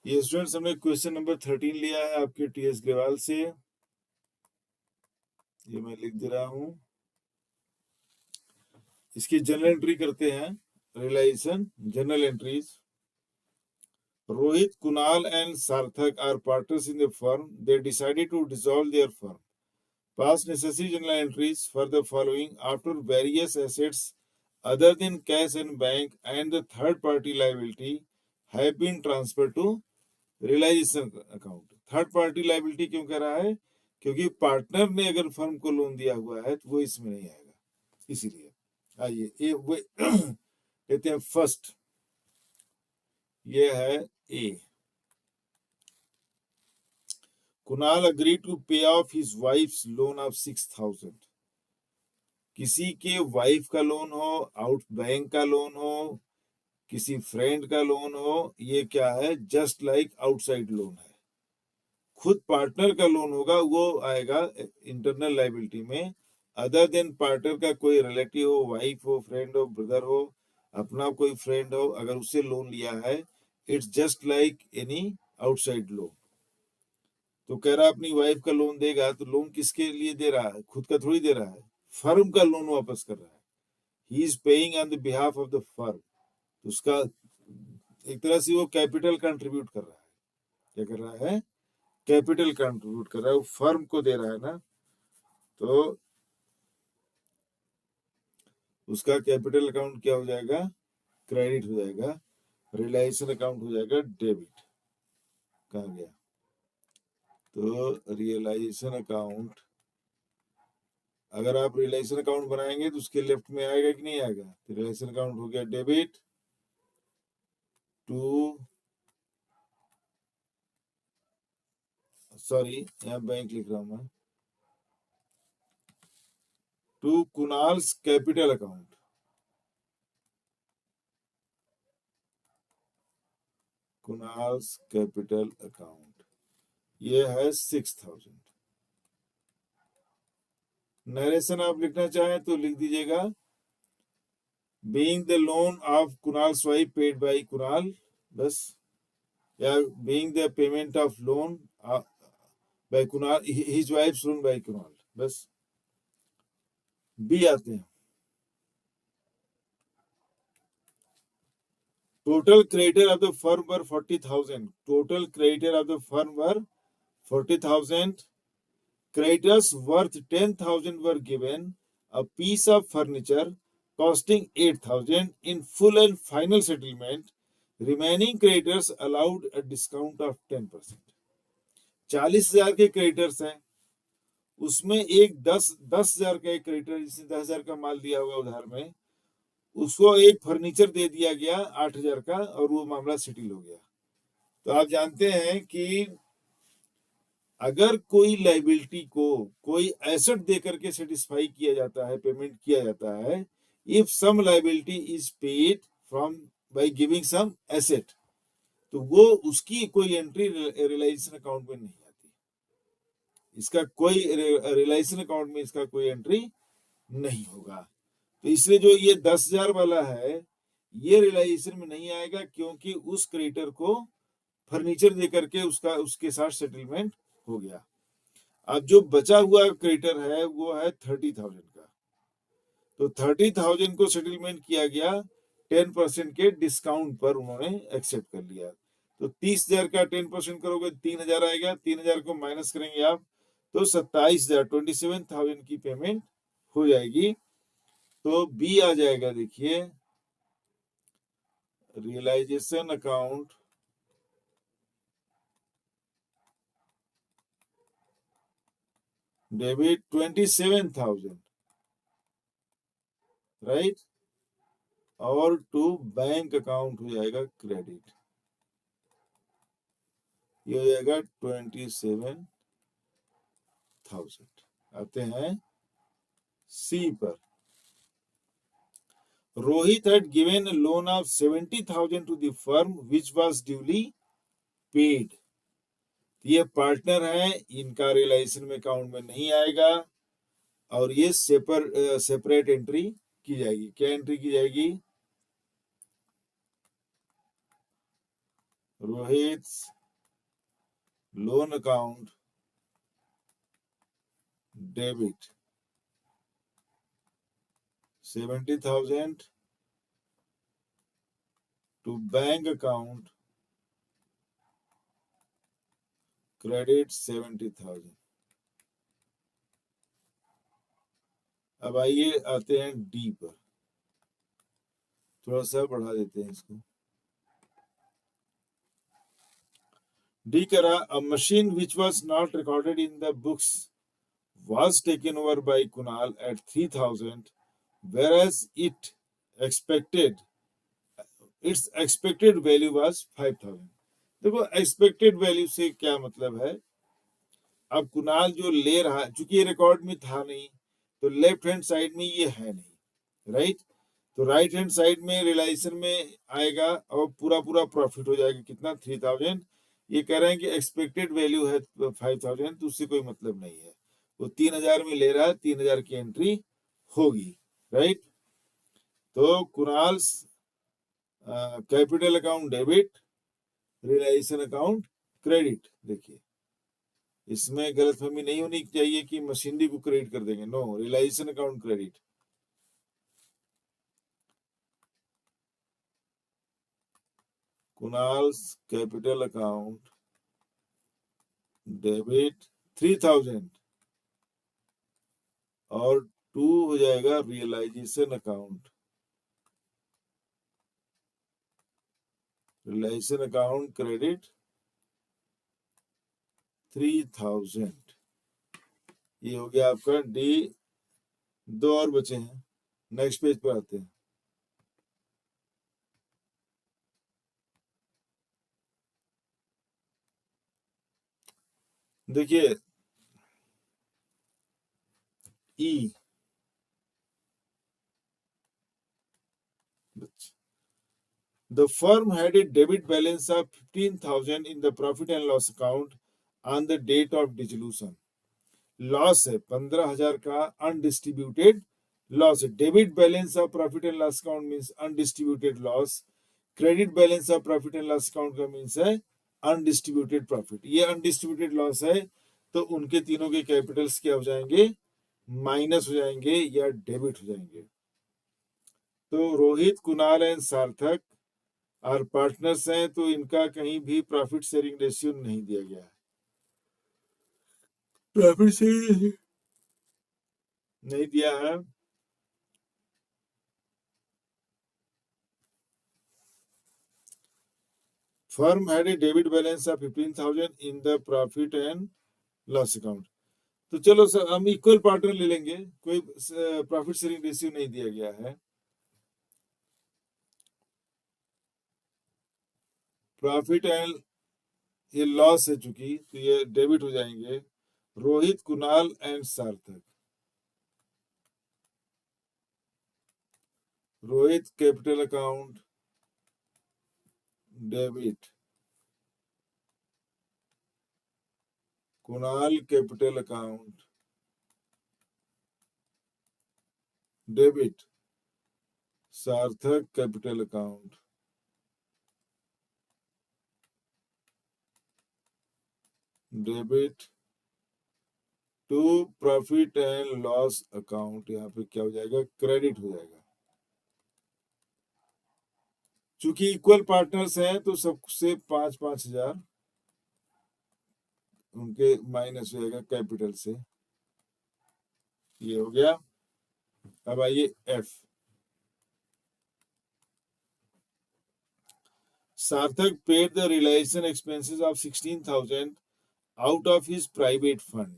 ये स्टूडेंट्स हमने question number 13 लिया है आपके टीएस ग्रेवाल से। ये मैं लिख दे रहा हूं। इसकी जनरल एंट्री करते हैं। Realisation general entries. Rohit, Kunal and Sarthak are partners in the firm. They decided to dissolve their firm. Pass necessary journal entries for the following after various assets other than cash and bank and the third party liability have been transferred to realisation account. Third party liability क्यों कह रहा है? क्योंकि partner ने अगर firm को loan दिया हुआ है तो वो इसमें नहीं आएगा, इसीलिए। आइए ये वो कहते हैं फर्स्ट, ये है ए। कुणाल अग्री टू पे of his wives loan of 6,000। किसी के वाइफ का लोन हो, आउट बैंक का लोन हो, किसी फ्रेंड का लोन हो, ये क्या है? जस्ट लाइक आउटसाइड लोन है। खुद पार्टनर का लोन होगा वो आएगा इंटरनल लाइबिलिटी में। अदर देन पार्टनर का कोई रिलेटिव हो, वाइफ हो, फ्रेंड हो, ब्रदर हो, अपना कोई फ्रेंड हो, अगर उससे लोन लिया है, it's just like any outside loan. तो कह रहा अपनी वाइफ का लोन देगा तो लोन किसके लिए दे रहा है? खुद का थोड़ी दे रहा है, फर्म का लोन वापस कर रहा है। He is paying on the behalf of the firm. तो उसका एक तरह से वो कैपिटल कंट्रीब्यूट कर रहा है। क्या कर रहा है? कैपिटल कंट्रीब्यूट कर रहा है, वो फर्म को दे रहा है ना, तो उसका कैपिटल अकाउंट क्या हो जाएगा? क्रेडिट हो जाएगा। रियलाइजेशन अकाउंट हो जाएगा डेबिट। कहाँ गया? तो रियलाइजेशन अकाउंट, अगर आप रियलाइजेशन अकाउंट बनाएंगे तो उसके लेफ्ट में आएगा कि नहीं आएगा? तो रियलाइजेशन अकाउंट हो गया डेबिट टू, सॉरी यहाँ बैंक लिख रहा हूं मैं, to Kunal's capital account. Kunal's capital account ये है 6,000। नरेशन आप लिखना चाहें तो लिख दीजिएगा, being the loan of Kunal's wife paid by Kunal, बस, या being the payment of loan by Kunal, his wives loan by Kunal, बस। बी आते हैं। Total creditor of the firm were 40,000। Total creditor of the firm were 40,000। creditors worth 10,000 were given a piece of furniture costing 8,000 in full and final settlement. Remaining creditors allowed a discount of 10%। 40,000 के creditors हैं, उसमें एक 10,000 का एक creditor जिसने 10,000 का माल दिया हुआ उधार में, उसको एक फर्नीचर दे दिया गया 8,000 का और वो मामला सेटल हो गया। तो आप जानते हैं कि अगर कोई लाइबिलिटी को कोई एसेट देकर के सेटिस्फाई किया जाता है, पेमेंट किया जाता है, if some liability is paid from by giving some asset, तो वो उसकी कोई एंट्री रियलाइजेशन अकाउंट में नहीं आती। इसका कोई रियलाइजेशन अकाउंट में इसका कोई एंट्री नहीं होगा। तो इसलिए जो ये 10,000 वाला है ये रियलाइजेशन में नहीं आएगा, क्योंकि उस क्रेडिटर को फर्नीचर देकर के उसका उसके साथ सेटलमेंट हो गया। अब जो बचा हुआ क्रेडिटर है वो है 30,000 का। तो 30,000 को सेटलमेंट किया गया 10% के डिस्काउंट पर, उन्होंने एक्सेप्ट कर लिया। तो 30,000 का 10% करोगे 3,000 आएगा, 3,000 को माइनस करेंगे आप तो 27,000, 27,000 की पेमेंट हो जाएगी। तो बी आ जाएगा, देखिए रियलाइजेशन अकाउंट डेबिट 27,000, राइट, और टू बैंक अकाउंट हो जाएगा क्रेडिट, ये हो जाएगा 27,000। आते हैं सी पर। Rohit had given a loan of 70,000 to the firm which was duly paid। ये पार्टनर है, इनका रियलाइजेशन में अकाउंट में नहीं आएगा और ये सेपरेट एंट्री की जाएगी। क्या एंट्री की जाएगी? Rohit loan account debit 70,000 to bank account credit 70,000। अब आइए आते हैं डी पर, थोड़ा सा बढ़ा देते हैं इसको। डी करा, a machine which was not recorded in the books was taken over by Kunal at 3,000, whereas its expected value was 5,000। देखो एक्सपेक्टेड वैल्यू से क्या मतलब है, अब कुणाल जो ले रहा है, चूंकि ये रिकॉर्ड में था नहीं तो लेफ्ट हैंड साइड में ये है नहीं, राइट, तो राइट हैंड साइड में रियलाइजेशन में आएगा और पूरा पूरा प्रॉफिट हो जाएगा कितना 3,000। ये कह रहे हैं कि एक्सपेक्टेड वैल्यू है 5,000, तो उससे कोई मतलब नहीं है, वो 3,000 में ले रहा है, 3,000 की एंट्री होगी, राइट। तो Kunal capital account debit, realisation account credit. देखिए इसमें गलतफहमी नहीं होनी चाहिए कि मशीनरी को क्रेडिट कर देंगे, no, realisation account credit. Kunal's capital account debit 3,000 और 2 हो जाएगा realisation account, realisation account credit 3,000। ये हो गया आपका डी। 2 और बचे हैं, नेक्स्ट पेज पर आते हैं। देखिए ई, the firm had a debit balance of 15,000 in the profit and loss account on the date of dissolution। Loss है 15,000 का, अनडिस्ट्रीब्यूटेड लॉस है। Debit balance of profit and loss account means undistributed loss, credit balance of profit and loss account का means है undistributed profit. ये undistributed loss है, तो उनके तीनों के कैपिटल्स क्या हो जाएंगे, माइनस हो जाएंगे या डेबिट हो जाएंगे। तो रोहित, कुणाल एंड सार्थक और पार्टनर्स हैं, तो इनका कहीं भी प्रॉफिट शेयरिंग रेशियो नहीं दिया गया है, प्रॉफिट शेयरिंग नहीं दिया है। Firm had a debit balance of 15,000 in the profit and loss account. तो चलो सर हम इक्वल पार्टनर ले लेंगे, कोई प्रॉफिट शेयरिंग रेशियो नहीं दिया गया है। प्रॉफिट एंड ये लॉस है चूंकि, तो ये डेबिट हो जाएंगे। Rohit, Kunal and Sarthak, Rohit capital account debit, Kunal capital account debit, Sarthak capital account debit to profit and loss account, यहाँ पे क्या हो जाएगा, क्रेडिट हो जाएगा। चूंकि इक्वल पार्टनर्स हैं तो सबसे 5,000 उनके माइनस हो जाएगा कैपिटल से, ये हो गया। अब आइए F. Sarthak paid the realisation expenses of 16,000 out of his private fund.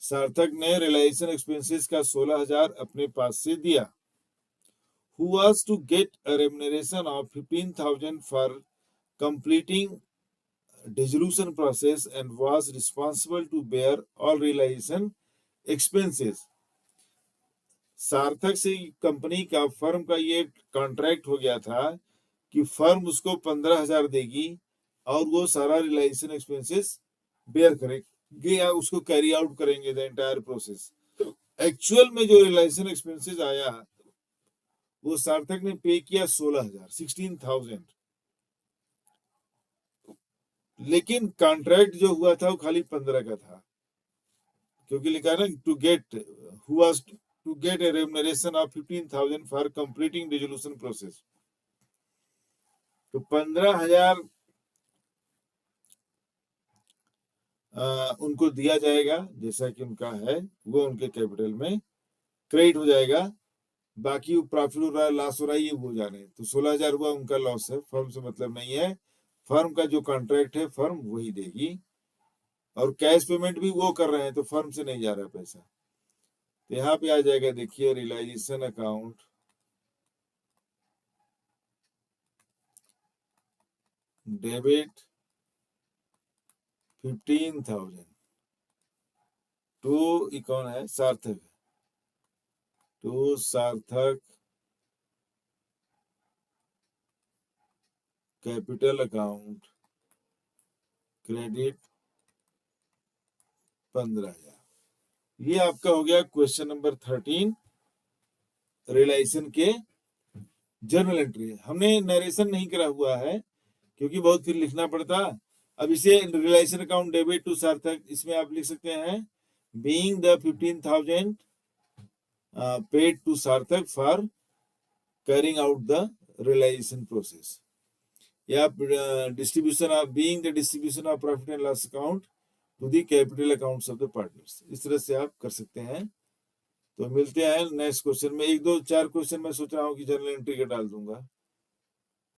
Sarthak ने रियलाइजेशन एक्सपेंसेस का 16,000 अपने पास से दिया। Who was to get a remuneration of 15,000 for completing dissolution process and was responsible to bear all realization expenses। सार्थक से company का, firm का ये कॉन्ट्रैक्ट हो गया था कि फर्म उसको 15,000 देगी और वो सारा रियलाइजेशन एक्सपेंसेस बेयर करेंगे या उसको कैरी आउट करेंगे द एंटायर प्रोसेस। एक्चुअल में जो रियलाइजेशन एक्सपेंसेस आया वो सार्थक ने पे किया 16,000, 16,000। लेकिन कॉन्ट्रैक्ट जो हुआ था वो खाली 15 का था, क्योंकि लिखा ना to get who was to get a remuneration of 15,000 for completing resolution process. तो 15,000 उनको दिया जाएगा जैसा कि उनका है, वो उनके कैपिटल में क्रेडिट हो जाएगा। बाकी वो प्रॉफिट हो रहा है, लॉस हो रहा है, ये वो जाने। तो 16,000 हुआ उनका लॉस है, फर्म से मतलब नहीं है। फर्म का जो कॉन्ट्रैक्ट है फर्म वही देगी, और कैश पेमेंट भी वो कर रहे हैं, तो फर्म से नहीं जा रहा है पैसा। तो यहाँ पे आ जाएगा, देखिए रियलाइजेशन अकाउंट, डेबिट 15,000 टू कौन है, सार्थक, टू सार्थक कैपिटल अकाउंट क्रेडिट 15,000। ये आपका हो गया क्वेश्चन नंबर 13 रियलाइजेशन के जर्नल एंट्री। हमने नरेशन नहीं करा हुआ है क्योंकि बहुत फिर लिखना पड़ता। अब इसे रियलाइजेशन अकाउंट डेबिट टू सार्थक, इसमें आप लिख सकते हैं being the 15,000 paid to Sarthak for carrying out the realisation process, या distribution of being the distribution of profit and loss account to the capital accounts of the partners. इस तरह से आप कर सकते हैं। तो मिलते हैं नेक्स्ट क्वेश्चन में। 1 2 4 क्वेश्चन मैं सोच रहा हूँ कि जर्नल एंट्री का डाल दूंगा।